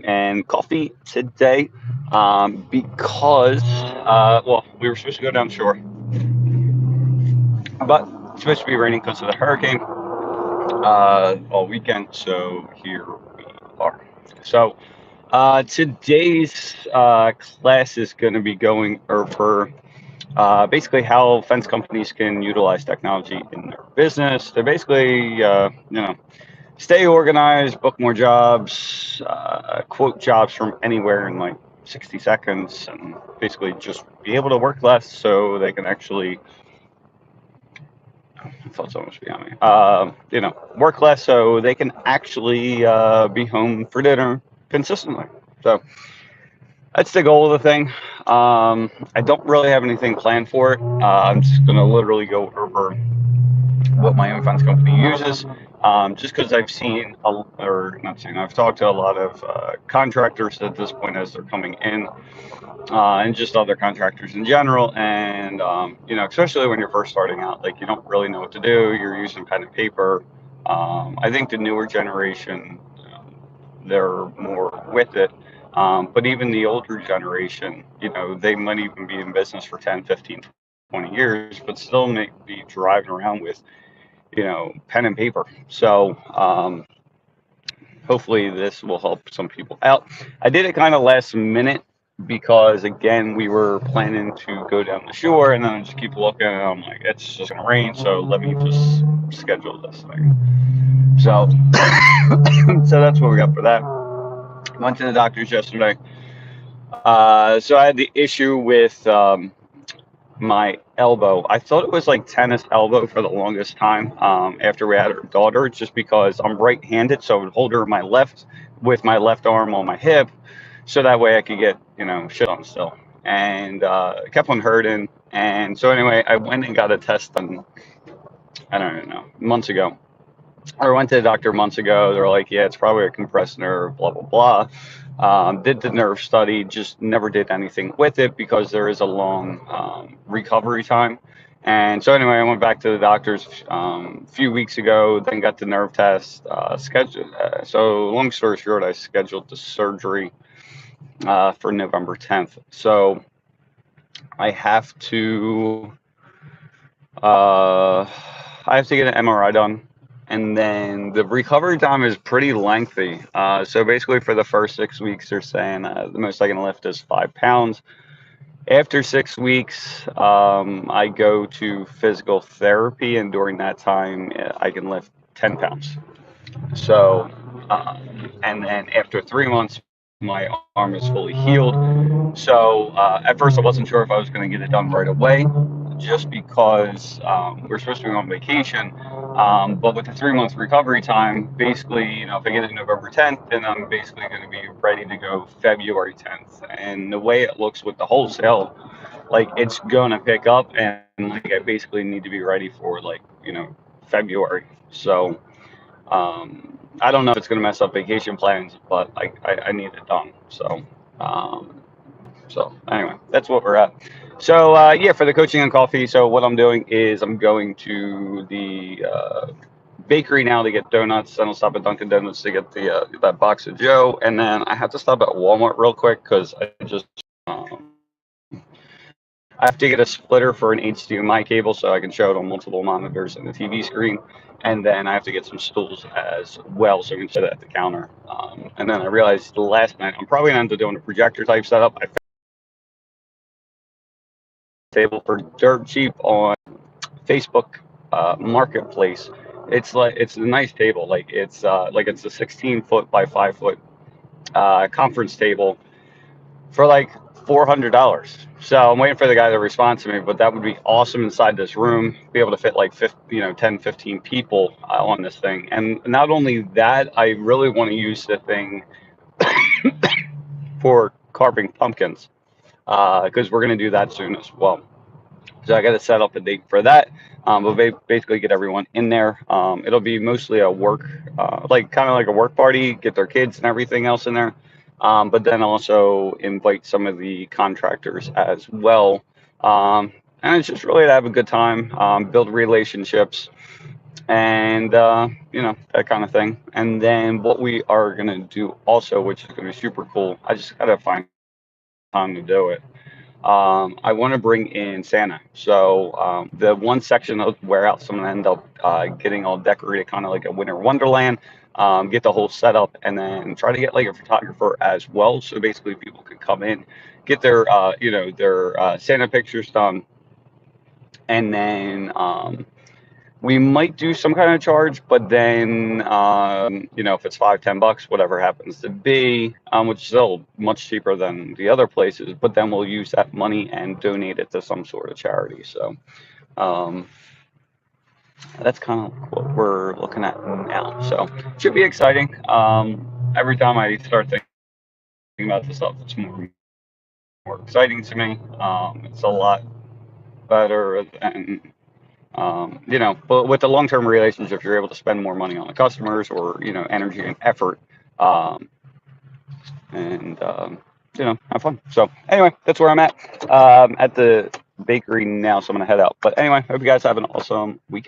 and coffee today because, well, we were supposed to go down shore, but it's supposed to be raining because of the hurricane all weekend. So here we are. So today's class is going to be going over basically how fence companies can utilize technology in their business. They're basically, stay organized, book more jobs, quote jobs from anywhere in like 60 seconds, and basically just be able to work less so they can actually. I thought someone was behind me. Work less so they can actually be home for dinner consistently. So that's the goal of the thing. I don't really have anything planned for it. I'm just going to literally go over what my own fence company uses. Just because I've seen, or not seen, I've talked to a lot of contractors at this point as they're coming in, and just other contractors in general. And, especially when you're first starting out, like you don't really know what to do. You're using pen and paper. I think the newer generation, they're more with it. But even the older generation, they might even be in business for 10, 15, 20 years, but still may be driving around with, pen and paper. So hopefully this will help some people out. I did it kind of last minute because, again, we were planning to go down the shore, and then I just keep looking, and I'm like, it's just going to rain, so let me just schedule this thing. So, so that's what we got for that. Went to the doctor's yesterday. So I had the issue with my elbow. I thought it was like tennis elbow for the longest time after we had our daughter, just because I'm right-handed, so I would hold her my left with my left arm on my hip, so that way I could get shit on still. And it kept on hurting. And so anyway, I went and got a test done. I don't know, months ago. I went to the doctor months ago. They're like, yeah, it's probably a compressed nerve, blah, blah, blah. Did the nerve study, just never did anything with it because there is a long recovery time. And so anyway, I went back to the doctor's a few weeks ago, then got the nerve test scheduled. So long story short, I scheduled the surgery for November 10th. So I have to uh, I have to get an MRI done, and then the recovery time is pretty lengthy. So basically, for the first 6 weeks, they're saying the most I can lift is 5 pounds. After 6 weeks, I go to physical therapy, and during that time, I can lift 10 pounds. So, and then after 3 months, my arm is fully healed. So at first, I wasn't sure if I was going to get it done right away, just because we're supposed to be on vacation. But with the 3 month recovery time, basically, if I get it November 10th, then I'm basically going to be ready to go February 10th. And the way it looks with the wholesale, like it's going to pick up, and like I basically need to be ready for like February. So I don't know if it's going to mess up vacation plans, but I need it done. Um, so anyway, that's what we're at. So yeah, for the coaching and coffee. So what I'm doing is I'm going to the bakery now to get donuts. Then I'll stop at Dunkin' Donuts to get the that box of Joe, and then I have to stop at Walmart real quick because I have to get a splitter for an HDMI cable so I can show it on multiple monitors and the TV screen. And then I have to get some stools as well so I can set it at the counter. And then I realized last night I'm probably going to end up doing a projector type setup. I table for dirt cheap on Facebook Marketplace. It's a nice table. It's a 16-foot by 5 foot conference table for like $400. So I'm waiting for the guy to respond to me, but that would be awesome inside this room. Be able to fit like 10, 15 people on this thing. And not only that, I really want to use the thing for carving pumpkins because we're going to do that soon as well. So I got to set up a date for that. We'll basically get everyone in there. It'll be mostly a work, like kind of like a work party, get their kids and everything else in there. But then also invite some of the contractors as well. And it's just really to have a good time, build relationships, and you know, that kind of thing. And then what we are gonna do also, which is gonna be super cool. I just gotta find time to do it. I want to bring in Santa. So the one section of the warehouse, I'm gonna end up getting all decorated, kind of like a winter wonderland. Get the whole setup, and then try to get like a photographer as well. So basically, people can come in, get their you know, their Santa pictures done, and then we might do some kind of charge, but then you know, if it's 5, 10 bucks, whatever happens to be, which is still much cheaper than the other places, but then we'll use that money and donate it to some sort of charity. So um, that's kind of what we're looking at now. So should be exciting. Every time I start thinking about this stuff, it's more exciting to me. It's a lot better than you know, but with the long-term relationship, you're able to spend more money on the customers, or you know, energy and effort, um, and you know, have fun. So anyway, that's where I'm at the bakery now. So I'm gonna head out. But anyway, hope you guys have an awesome weekend.